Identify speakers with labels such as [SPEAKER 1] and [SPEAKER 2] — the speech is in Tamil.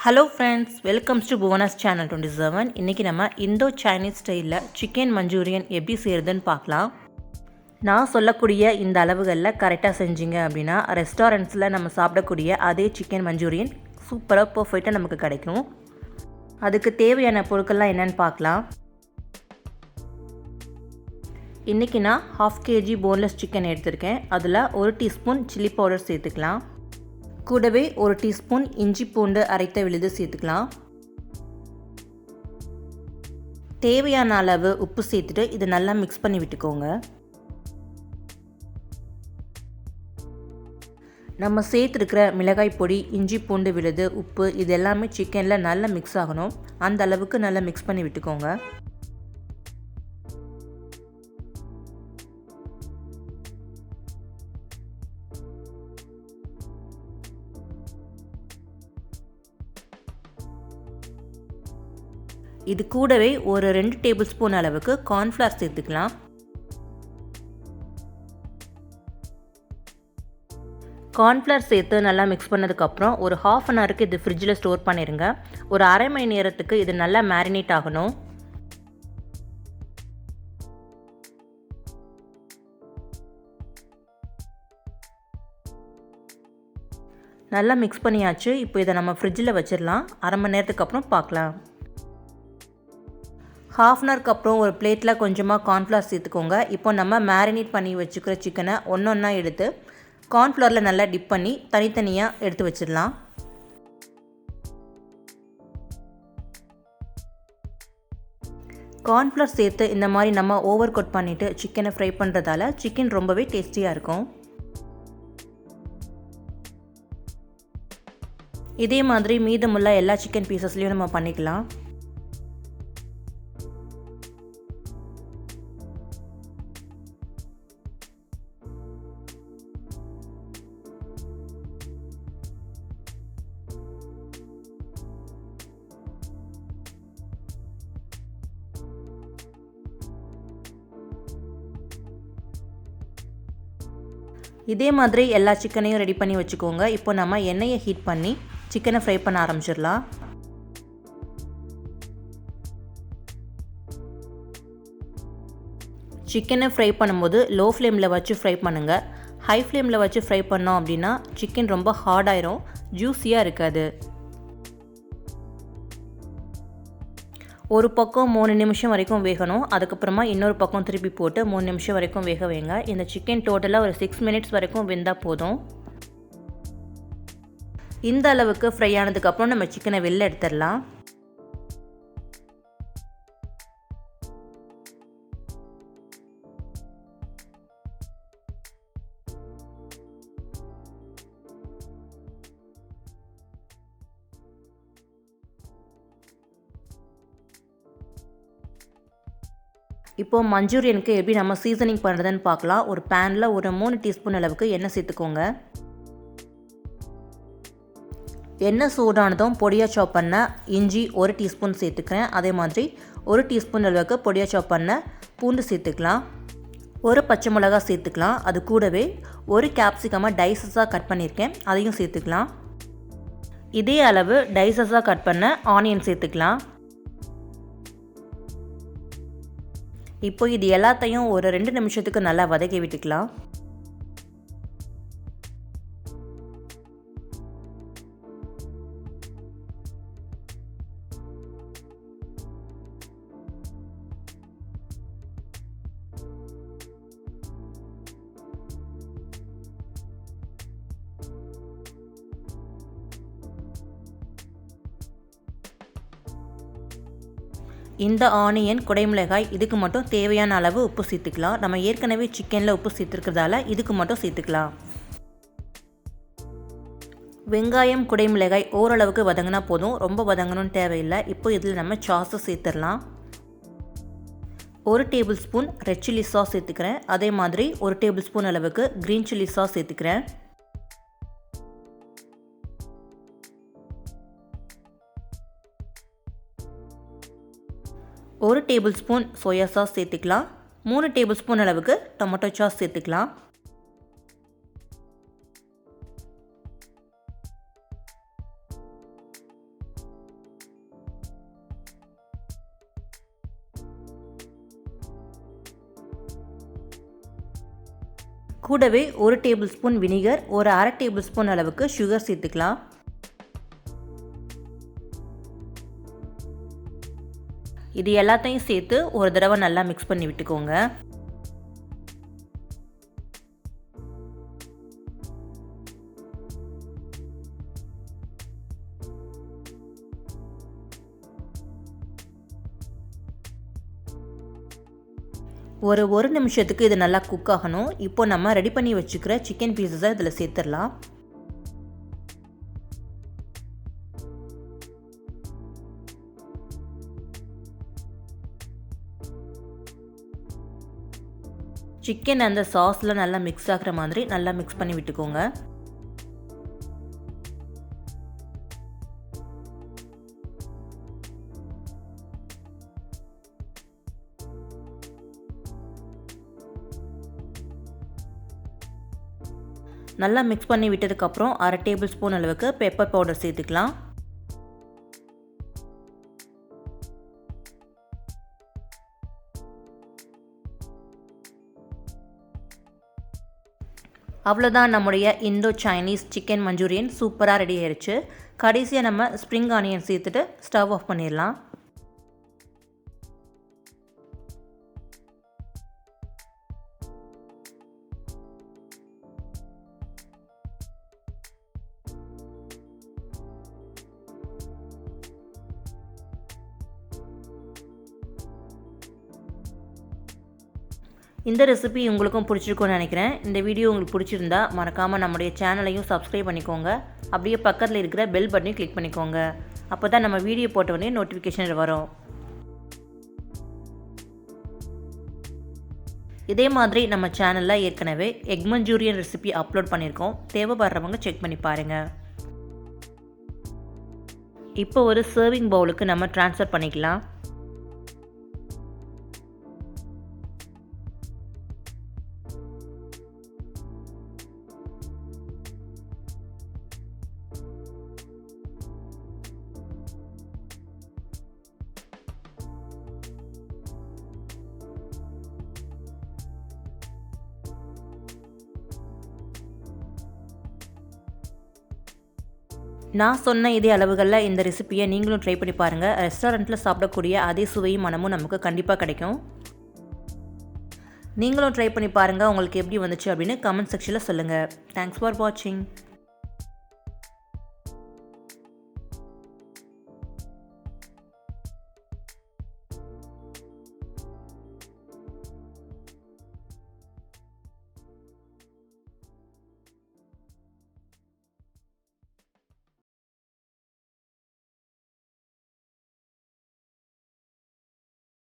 [SPEAKER 1] Hello friends, welcome to Bhuvanas channel 27. இன்னைக்கு நம்ம இந்தோ சைனீஸ் ஸ்டைலில் சிக்கன் மஞ்சூரியன் எப்படி செய்கிறதுன்னு பார்க்கலாம். நான் சொல்லக்கூடிய இந்த அளவுகளில் கரெக்டாக செஞ்சீங்க அப்படின்னா ரெஸ்டாரண்ட்ஸில் நம்ம சாப்பிடக்கூடிய அதே சிக்கன் மஞ்சூரியன் சூப்பராக பர்ஃபெக்டாக நமக்கு கிடைக்கும். அதுக்கு தேவையான பொருட்கள்லாம் என்னென்னு பார்க்கலாம். இன்றைக்கி நான் 1/2 kg போன்லெஸ் சிக்கன் எடுத்திருக்கேன். அதில் 1 டீஸ்பூன் சில்லி பவுடர் சேர்த்துக்கலாம். கூடவே 1 டீஸ்பூன் இஞ்சி பூண்டு அரைத்த விழுது சேர்த்துக்கலாம். தேவையான அளவு உப்பு சேர்த்துட்டு இதை நல்லா மிக்ஸ் பண்ணி விட்டுக்கோங்க. நம்ம சேர்த்துருக்கிற மிளகாய் பொடி, இஞ்சி பூண்டு விழுது, உப்பு இது எல்லாமே சிக்கனில் நல்லா மிக்ஸ் ஆகணும். அந்த அளவுக்கு நல்லா மிக்ஸ் பண்ணி விட்டுக்கோங்க. இது கூடவே ஒரு 2 டேபிள் ஸ்பூன் அளவுக்கு கார்ன்ஃப்ளவர் சேர்த்துக்கலாம். கார்ன்ஃப்ளவர் சேர்த்து நல்லா மிக்ஸ் பண்ணதுக்கப்புறம் ஒரு 1/2 அன் ஹவருக்கு இது ஃப்ரிட்ஜில் ஸ்டோர் பண்ணிடுங்க. ஒரு அரை மணி நேரத்துக்கு இது நல்லா மேரினேட் ஆகணும். நல்லா மிக்ஸ் பண்ணியாச்சு. இப்போ இதை நம்ம ஃப்ரிட்ஜில் வச்சிடலாம். அரை மணி நேரத்துக்கு அப்புறம் பார்க்கலாம். 1/2 அன் ஹவருக்கு அப்புறம் ஒரு பிளேட்டில் கொஞ்சமாக கார்ன்ஃப்ளவர் சேர்த்துக்கோங்க. இப்போ நம்ம மேரினேட் பண்ணி வச்சுக்கிற சிக்கனை ஒன்றா எடுத்து கார்ன்ஃப்ளவரில் நல்லா டிப் பண்ணி தனித்தனியாக எடுத்து வச்சிடலாம். கார்ன்ஃப்ளவர் சேர்த்து இந்த மாதிரி நம்ம ஓவர் கோட் பண்ணிவிட்டு சிக்கனை ஃப்ரை பண்ணுறதால சிக்கன் ரொம்பவே டேஸ்டியாக இருக்கும். இதே மாதிரி மீதமுள்ள எல்லா சிக்கன் பீசஸ்லையும் நம்ம பண்ணிக்கலாம். இதே மாதிரி எல்லா சிக்கனையும் ரெடி பண்ணி வச்சுக்கோங்க. இப்போ நம்ம எண்ணெயை ஹீட் பண்ணி சிக்கனை ஃப்ரை பண்ண ஆரம்பிச்சிடலாம். சிக்கனை ஃப்ரை பண்ணும்போது லோ ஃப்ளேமில் வச்சு ஃப்ரை பண்ணுங்கள். ஹை ஃப்ளேமில் வச்சு ஃப்ரை பண்ணோம் அப்படின்னா சிக்கன் ரொம்ப ஹார்டாயிரும், ஜூஸியாக இருக்காது. ஒரு பக்கம் 3 நிமிஷம் வரைக்கும் வேகணும். அதுக்கப்புறமா இன்னொரு பக்கம் திருப்பி போட்டு 3 நிமிஷம் வரைக்கும் வேக வைங்க. இந்த சிக்கன் டோட்டலாக ஒரு 6 மினிட்ஸ் வரைக்கும் வெந்தால் போதும். இந்த அளவுக்கு ஃப்ரை ஆனதுக்கப்புறம் நம்ம சிக்கனை வெளில எடுத்துடலாம். இப்போது மஞ்சூரியனுக்கு எப்படி நம்ம சீசனிங் பண்ணுறதுன்னு பார்க்கலாம். ஒரு பேனில் ஒரு 3 டீஸ்பூன் அளவுக்கு எண்ணெய் சேர்த்துக்கோங்க. எண்ணெய் சூடானதும் பொடியாக சாப் பண்ண இஞ்சி 1 டீஸ்பூன் சேர்த்துக்கிறேன். அதே மாதிரி 1 டீஸ்பூன் அளவுக்கு பொடியாக சாப் பண்ண பூண்டு சேர்த்துக்கலாம். ஒரு பச்சை மிளகாய் சேர்த்துக்கலாம். அது கூடவே ஒரு கேப்சிகமாக டைசஸாக கட் பண்ணியிருக்கேன், அதையும் சேர்த்துக்கலாம். இதே அளவு டைசஸாக கட் பண்ண ஆனியன் சேர்த்துக்கலாம். இப்போ இது எல்லாத்தையும் ஒரு 2 நிமிஷத்துக்கு நல்லா வதக்கி விட்டுக்கலாம். இந்த ஆனியன், குடைமிளகாய் இதுக்கு மட்டும் தேவையான அளவு உப்பு சேர்த்துக்கலாம். நம்ம ஏற்கனவே சிக்கனில் உப்பு சேர்த்துருக்கிறதால இதுக்கு மட்டும் சேர்த்துக்கலாம். வெங்காயம், குடைமிளகாய் ஓரளவுக்கு வதங்கினா போதும், ரொம்ப வதங்கணும்னு தேவையில்லை. இப்போ இதில் நம்ம சாஸை சேர்த்துடலாம். 1 table spoon red chilli sauce சேர்த்துக்கிறேன். அதே மாதிரி 1 டேபிள் ஸ்பூன் அளவுக்கு க்ரீன் சில்லி சாஸ் சேர்த்துக்கிறேன். 1 டேபிள் ஸ்பூன் சோயா சாஸ் சேர்த்துக்கலாம். 3 டேபிள் ஸ்பூன் அளவுக்கு டொமேட்டோ சாஸ் சேர்த்துக்கலாம். கூடவே 1 டேபிள் ஸ்பூன் வினிகர், ஒரு அரை டேபிள் ஸ்பூன் அளவுக்கு சுகர் சேர்த்துக்கலாம். இது எல்லாத்தையும் சேர்த்து ஒரு தடவை நல்லா மிக்ஸ் பண்ணி விட்டுக்கோங்க. ஒரு நிமிஷத்துக்கு இது நல்லா குக் ஆகணும். இப்போ நம்ம ரெடி பண்ணி வச்சுக்கிற சிக்கன் பீசஸை இதில் சேர்த்துடலாம். சிக்கன் அந்த சாஸில் நல்லா மிக்ஸ் ஆகிற மாதிரி நல்லா மிக்ஸ் பண்ணி விட்டுக்கோங்க. நல்லா மிக்ஸ் பண்ணி விட்டதுக்கப்புறம் அரை டேபிள் ஸ்பூன் அளவுக்கு பெப்பர் பவுடர் சேர்த்துக்கலாம். அவ்வளோதான், நம்முடைய இந்தோ சைனீஸ் சிக்கன் மஞ்சூரியன் சூப்பராக ரெடி ஆயிடுச்சு. கடைசியாக நம்ம ஸ்ப்ரிங் ஆனியன் சேர்த்துட்டு ஸ்டவ் ஆஃப் பண்ணிடலாம். இந்த ரெசிபி உங்களுக்கும் பிடிச்சிருக்கும்னு நினைக்கிறேன். இந்த வீடியோ உங்களுக்கு பிடிச்சிருந்தா மறக்காமல் நம்முடைய சேனலையும் சப்ஸ்கிரைப் பண்ணிக்கோங்க. அப்படியே பக்கத்தில் இருக்கிற பெல் பட்டனையும் கிளிக் பண்ணிக்கோங்க. அப்போ தான் நம்ம வீடியோ போட்ட உடனே நோட்டிஃபிகேஷன் வரும். இதே மாதிரி நம்ம சேனலில் ஏற்கனவே எக் மஞ்சூரியன் ரெசிபி அப்லோட் பண்ணியிருக்கோம். தேவைப்படுறவங்க செக் பண்ணி பாருங்கள். இப்போ ஒரு சர்விங் பவுலுக்கு நம்ம ட்ரான்ஸ்ஃபர் பண்ணிக்கலாம். நான் சொன்ன இதே அளவுகளில் இந்த ரெசிபியை நீங்களும் ட்ரை பண்ணி பாருங்கள். ரெஸ்டாரண்ட்டில் சாப்பிடக்கூடிய அதே சுவையும் மனமும் நமக்கு கண்டிப்பாக கிடைக்கும். நீங்களும் ட்ரை பண்ணி பாருங்கள். உங்களுக்கு எப்படி வந்துச்சு அப்படின்னு கமெண்ட் செக்ஷனில் சொல்லுங்கள். தேங்க்ஸ் ஃபார் வாட்சிங்.